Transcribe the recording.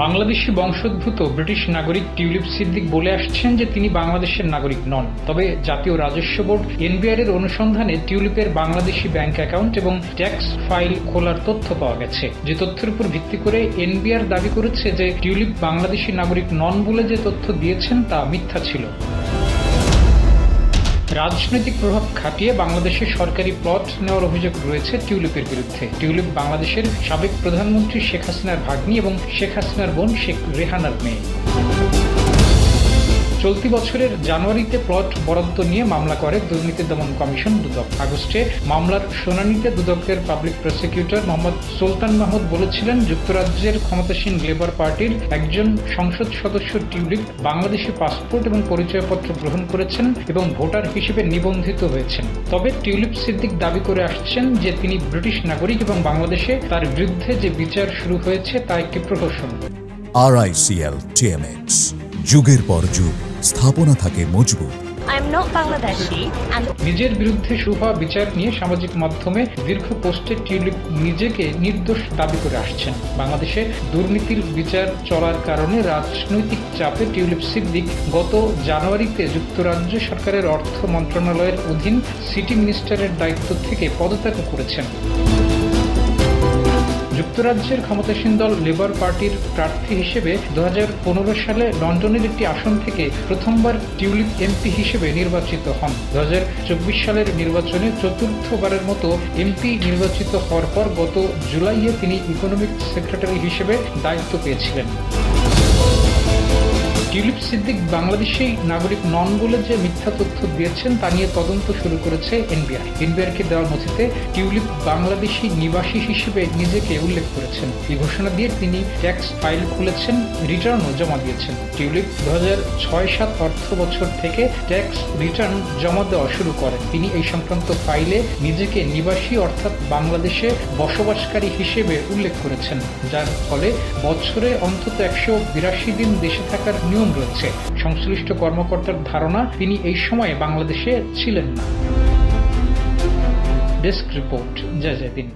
বাংলাদেশি বংশোদ্ভূত ব্রিটিশ নাগরিক টিউলিপ সিদ্দিক বলে আসছেন যে তিনি বাংলাদেশের নাগরিক নন। তবে জাতীয় রাজস্ব বোর্ড এনবিআর এর অনুসন্ধানে টিউলিপের বাংলাদেশি ব্যাংক অ্যাকাউন্ট এবং ট্যাক্স ফাইল খোলার তথ্য পাওয়া গেছে। যে তথ্যের উপর ভিত্তি করে এনবিআর দাবি করেছে যে টিউলিপ বাংলাদেশি নাগরিক নন বলে যে তথ্য দিয়েছেন তা মিথ্যা ছিল। রাজনৈতিক প্রভাব খাটিয়ে বাংলাদেশের সরকারি প্লট নেওয়ার অভিযোগ রয়েছে টিউলিপের বিরুদ্ধে। টিউলিপ বাংলাদেশের সাবেক প্রধানমন্ত্রী শেখ হাসিনার ভাগ্নি এবং শেখ হাসিনার বোন শেখ রেহানার মেয়ে। চলতি বছরের জানুয়ারিতে প্লট বরাদ্দ নিয়ে মামলা করে দুর্নীতি দমন কমিশন দুদক। আগস্টে মামলার শুনানিতে দুদকের পাবলিক প্রসিকিউটর মোহাম্মদ সুলতান মাহমুদ বলেছিলেন, যুক্তরাজ্যের ক্ষমতাসীন লেবার পার্টির একজন সংসদ সদস্য টিউলিপ বাংলাদেশি পাসপোর্ট এবং পরিচয়পত্র গ্রহণ করেছেন এবং ভোটার হিসেবে নিবন্ধিত হয়েছেন। তবে টিউলিপ সিদ্দিক দাবি করে আসছেন যে তিনি ব্রিটিশ নাগরিক এবং বাংলাদেশে তার বিরুদ্ধে যে বিচার শুরু হয়েছে তা একটি প্রহসন। RICL TMX, যুগের পর যুগ স্থাপনা থাকে মজবুত। নিজের বিরুদ্ধে শুরু হওয়া বিচার নিয়ে সামাজিক মাধ্যমে দীর্ঘ পোস্টে টিউলিপ নিজেকে নির্দোষ দাবি করে আসছেন। বাংলাদেশে দুর্নীতির বিচার চলার কারণে রাজনৈতিক চাপে টিউলিপ সিদ্দিক গত জানুয়ারিতে যুক্তরাজ্য সরকারের অর্থ মন্ত্রণালয়ের অধীন সিটি মিনিস্টারের দায়িত্ব থেকে পদত্যাগ করেছেন। যুক্তরাজ্যের ক্ষমতাসীন দল লেবার পার্টির প্রার্থী হিসেবে 2015 সালে লন্ডনের একটি আসন থেকে প্রথমবার টিউলিপ এমপি হিসেবে নির্বাচিত হন। 2024 সালের নির্বাচনে চতুর্থবারের মতো এমপি নির্বাচিত হওয়ার পর গত জুলাইয়ে তিনি ইকোনমিক সেক্রেটারি হিসেবে দায়িত্ব পেয়েছিলেন। টিউলিপ সিদ্দিক বাংলাদেশি নাগরিক নন বলে যে মিথ্যা তথ্য দিয়েছেন তা নিয়ে তদন্ত শুরু করেছে এনবিআর। এনবিআরকে দেওয়া নথিতে টিউলিপ বাংলাদেশি নিবাসী হিসেবে নিজেকে উল্লেখ করেছেন। এই ঘোষণা দিয়ে তিনি ট্যাক্স ফাইল খুলেছেন, রিটার্নও জমা দিয়েছেন। টিউলিপ 2006-07 অর্থ বছর থেকে ট্যাক্স রিটার্ন জমা দেওয়া শুরু করেন। তিনি এই সংক্রান্ত ফাইলে নিজেকে নিবাসী অর্থাৎ বাংলাদেশে বসবাসকারী হিসেবে উল্লেখ করেছেন, যার ফলে বছরে অন্তত 182 দিন দেশে থাকার নিয়ম রয়েছে। সংশ্লিষ্ট কর্মকর্তার ধারণা তিনি এই সময়ে বাংলাদেশে ছিলেন না। ডেস্ক রিপোর্ট, জয় জয় দিন।